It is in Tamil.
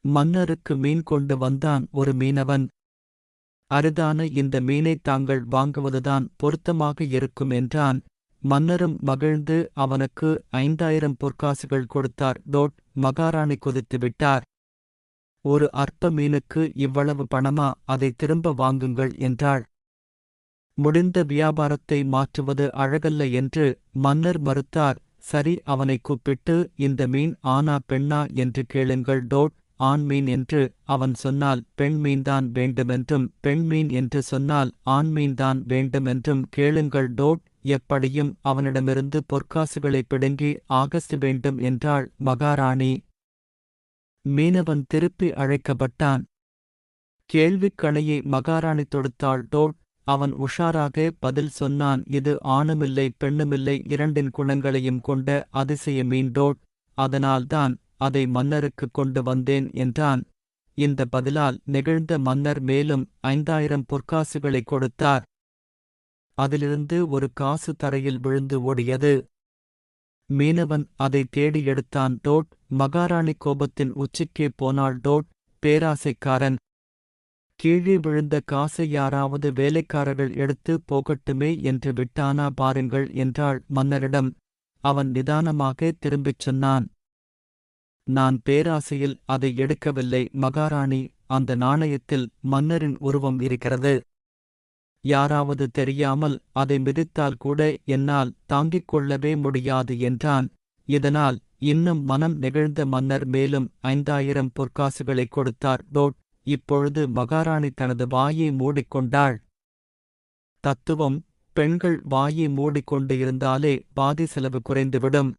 மன்னருக்கு மீன் கொண்டு வந்தான் ஒரு மீனவன். அரிதான இந்த மீனைத் தாங்கள் வாங்குவதுதான் பொருத்தமாக இருக்கும் என்றான். மன்னரும் மகிழ்ந்து அவனுக்கு 5000 பொற்காசுகள் கொடுத்தார். மகாராணி கொதித்து விட்டார். ஒரு அற்ப மீனுக்கு இவ்வளவு பணமா, அதை திரும்ப வாங்குங்கள் என்றாள். முடிந்த வியாபாரத்தை மாற்றுவது அழகல்ல என்று மன்னர் மறுத்தார். சரி, அவனை கூப்பிட்டு இந்த மீன் ஆனா பெண்ணா என்று கேளுங்கள். ஆண் மீன் என்று அவன் சொன்னால் பெண் மீன்தான் வேண்டுமென்றும், பெண் மீன் என்று சொன்னால் ஆண் மீன்தான் வேண்டுமென்றும் கேளுங்கள். எப்படியும் அவனிடமிருந்து பொற்காசுகளை பிடுங்கி ஆகஸ்ட் வேண்டும் என்றாள் மகாராணி. மீனவன் திருப்பி அழைக்கப்பட்டான். கேள்விக்கணையை மகாராணி தொடுத்தாள். அவன் உஷாராக பதில் சொன்னான். இது ஆணுமில்லை பெண்ணுமில்லை, இரண்டின் குணங்களையும் கொண்ட அதிசய மீன். அதனால்தான் அதை மன்னருக்கு கொண்டு வந்தேன் என்றான். இந்த பதிலால் நெகிழ்ந்த மன்னர் மேலும் 5000 பொற்காசுகளை கொடுத்தார். அதிலிருந்து ஒரு காசு தரையில் விழுந்து ஓடியது. மீனவன் அதை தேடி எடுத்தான். மகாராணி கோபத்தின் உச்சிக்கே போனாள். பேராசைக்காரன்! கீழே விழுந்த காசை யாராவது வேலைக்காரர்கள் எடுத்து போகட்டுமே என்று விட்டானா பாருங்கள் என்றாள் மன்னரிடம். அவன் நிதானமாக திரும்பிச் சொன்னான். நான் பேராசையில் அதை எடுக்கவில்லை மகாராணி. அந்த நாணயத்தில் மன்னரின் உருவம் இருக்கிறது. யாராவது தெரியாமல் அதை மிதித்தால் கூட என்னால் தாங்கிக் கொள்ளவே முடியாது என்றான். இதனால் இன்னும் மனம் நெகிழ்ந்த மன்னர் மேலும் 5000 பொற்காசுகளை கொடுத்தார். இப்பொழுது மகாராணி தனது வாயை மூடிக்கொண்டாள். தத்துவம்: பெண்கள் வாயை மூடிக்கொண்டு இருந்தாலே பாதி செலவு குறைந்துவிடும்.